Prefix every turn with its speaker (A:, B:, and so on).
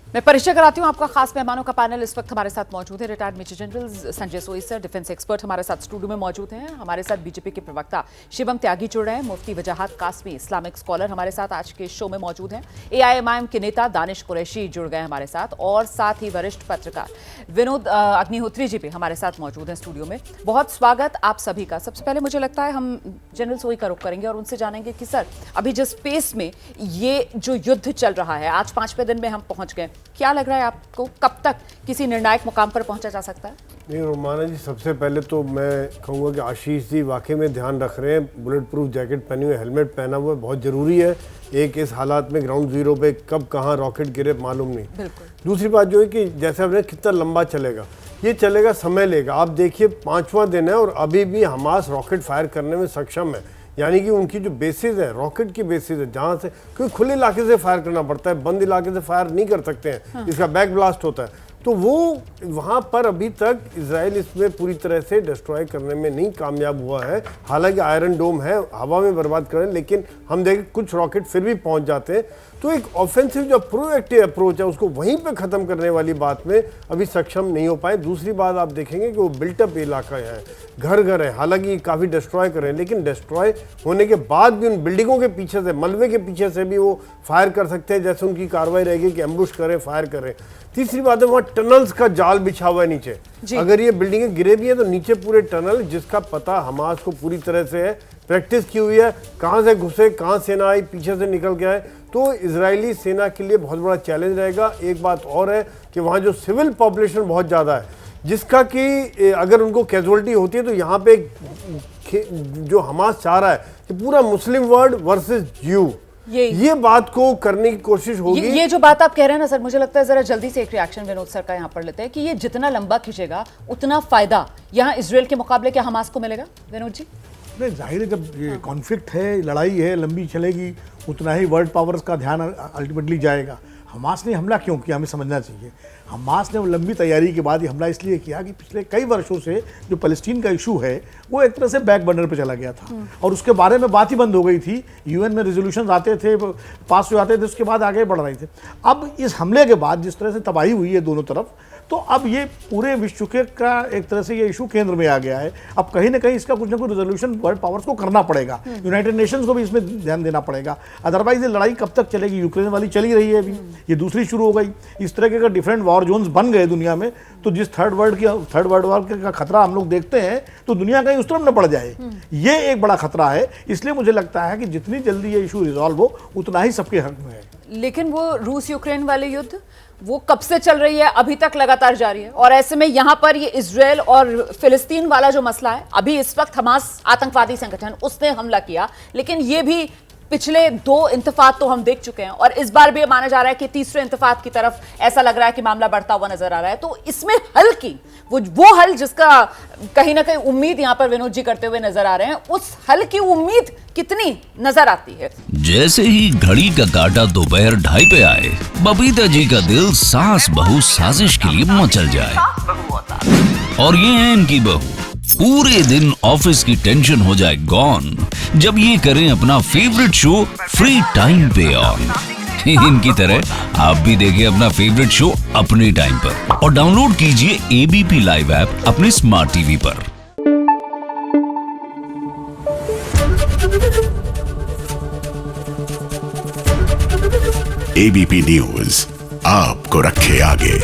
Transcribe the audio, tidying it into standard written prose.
A: मैं परिचय कराती हूँ आपका खास मेहमानों का पैनल इस वक्त हमारे साथ मौजूद है। रिटायर्ड मेजर जनरल संजय सोई सर, डिफेंस एक्सपर्ट हमारे साथ स्टूडियो में मौजूद हैं। हमारे साथ बीजेपी के प्रवक्ता शिवम त्यागी जुड़ रहे हैं। मुफ्ती वजाहत कासमी, इस्लामिक स्कॉलर हमारे साथ आज के शो में मौजूद हैं। एआईएमआईएम के नेता दानिश कुरैशी जुड़ गए हमारे साथ, और साथ ही वरिष्ठ पत्रकार विनोद अग्निहोत्री जी भी हमारे साथ मौजूद हैं स्टूडियो में। बहुत स्वागत आप सभी का। सबसे पहले मुझे लगता है हम जनरल सोई का रुख करेंगे और उनसे जानेंगे कि सर, अभी जिस पेस में ये जो युद्ध चल रहा है, आज 5वें दिन में हम पहुंच गए, क्या लग रहा है आपको कब तक किसी निर्णायक मुकाम पर पहुंचा जा सकता है?
B: नहीं रोमाना जी, सबसे पहले तो मैं कहूँगा कि आशीष जी वाकई में ध्यान रख रहे हैं। बुलेट प्रूफ जैकेट पहने हुए, हेलमेट पहना हुआ है, बहुत ज़रूरी है। एक इस हालात में ग्राउंड जीरो पे कब कहाँ रॉकेट गिरे मालूम नहीं। दूसरी बात जो है कि जैसे आपने कितना लंबा चलेगा, ये चलेगा, समय लेगा। आप देखिए 5वां दिन है और अभी भी हमास रॉकेट फायर करने में सक्षम है। यानी कि उनकी जो बेसिस है, रॉकेट की बेसिस है, जहाँ से, क्योंकि खुले इलाके से फायर करना पड़ता है, बंद इलाके से फायर नहीं कर सकते हैं, इसका बैक ब्लास्ट होता है। तो वो वहाँ पर अभी तक इजराइल इसमें पूरी तरह से डिस्ट्रॉय करने में नहीं कामयाब हुआ है। हालांकि आयरन डोम है, हवा में बर्बाद करें, लेकिन हम देखें कुछ रॉकेट फिर भी पहुँच जाते हैं। तो एक ऑफेंसिव जो प्रोएक्टिव अप्रोच है, उसको वहीं पे ख़त्म करने वाली बात में अभी सक्षम नहीं हो पाए। दूसरी बात आप देखेंगे कि वो बिल्टअप इलाका है, घर घर है, हालांकि काफ़ी डिस्ट्रॉय कर रहे हैं, लेकिन डिस्ट्रॉय होने के बाद भी उन बिल्डिंगों के पीछे से, मलबे के पीछे से भी वो फायर कर सकते हैं, जैसे उनकी कार्रवाई रहेगी कि एम्बुश करें, फायर करें। तीसरी बात है, वहाँ टनल्स का जाल बिछा हुआ है नीचे। अगर ये बिल्डिंगें गिरे भी हैं तो नीचे पूरे टनल, जिसका पता हमास को पूरी तरह से है, प्रैक्टिस की हुई है, कहाँ से घुसे, कहाँ सेना आई, पीछे से निकल के आए। तो इजरायली सेना के लिए बहुत बड़ा चैलेंज रहेगा। एक बात और है कि वहाँ जो सिविल पॉपुलेशन बहुत ज़्यादा है, जिसका कि अगर उनको कैजुअलिटी होती है तो यहाँ पे जो हमास चाह रहा है कि पूरा मुस्लिम वर्ल्ड वर्सेस ज्यू, ये बात को करने की कोशिश होगी।
A: ये जो बात आप कह रहे हैं ना सर, मुझे लगता है जरा जल्दी से एक रिएक्शन विनोद सर का यहाँ पर लेते हैं कि ये जितना लंबा खींचेगा उतना फायदा यहाँ इजराइल के मुकाबले क्या हमास को मिलेगा? विनोद जी,
C: नहीं, जाहिर है, जब ये कॉन्फ्लिक्ट है, लड़ाई है, लंबी चलेगी, उतना ही वर्ल्ड पावर्स का ध्यान अल्टीमेटली जाएगा। हमास ने हमला क्यों किया, हमें समझना चाहिए। हमास ने वो लंबी तैयारी के बाद ये हमला इसलिए किया कि पिछले कई वर्षों से जो फ़लस्तीन का इशू है वो एक तरह से बैक बर्नर पे चला गया था और उसके बारे में बात ही बंद हो गई थी। यूएन में रेजोल्यूशन आते थे, पास हो जाते थे, उसके बाद आगे बढ़ रहे थे। अब इस हमले के बाद जिस तरह से तबाही हुई है दोनों तरफ, तो अब ये पूरे विश्व के का एक तरह से ये इशू केंद्र में आ गया है। अब कहीं ना कहीं इसका कुछ ना कुछ रेजोल्यूशन वर्ल्ड पावर्स को करना पड़ेगा, यूनाइटेड नेशंस को भी इसमें ध्यान देना पड़ेगा। अदरवाइज ये लड़ाई कब तक चलेगी? यूक्रेन वाली चली रही है, अभी ये दूसरी शुरू हो गई। इस तरह के अगर डिफरेंट वॉर जोन्स बन गए दुनिया में, तो जिस थर्ड वर्ल्ड वॉर का खतरा हम लोग देखते हैं, तो दुनिया कहीं उस तरफ न पड़ जाए, ये एक बड़ा खतरा है। इसलिए मुझे लगता है कि जितनी जल्दी ये इशू रिजॉल्व हो उतना ही सबके हक में है।
A: लेकिन वो रूस यूक्रेन वाले युद्ध वो कब से चल रही है, अभी तक लगातार जारी है, और ऐसे में यहां पर ये इजराइल और फिलिस्तीन वाला जो मसला है, अभी इस वक्त हमास आतंकवादी संगठन, उसने हमला किया, लेकिन ये भी पिछले 2 इंतफाद तो हम देख चुके हैं, और इस बार भी माना जा रहा है कि तीसरे इंतफाद की तरफ ऐसा लग रहा है कि मामला बढ़ता हुआ नजर आ रहा है। तो इसमें हल की वो हल जिसका कहीं ना कहीं उम्मीद यहां पर विनोद जी करते हुए नजर आ रहे हैं, उस हल की उम्मीद कितनी नजर आती है?
D: जैसे ही घड़ी का काटा दोपहर 2:30 पे आए, बबीता जी का दिल सास बहू साजिश के लिए मचल जाए। और ये है इनकी बहू, पूरे दिन ऑफिस की टेंशन हो जाए गॉन जब ये करें अपना फेवरेट शो फ्री टाइम पे ऑन। इनकी तरह आप भी देखिए अपना फेवरेट शो अपने टाइम पर और डाउनलोड कीजिए एबीपी लाइव ऐप अपने स्मार्ट टीवी पर।
E: एबीपी न्यूज आपको रखे आगे।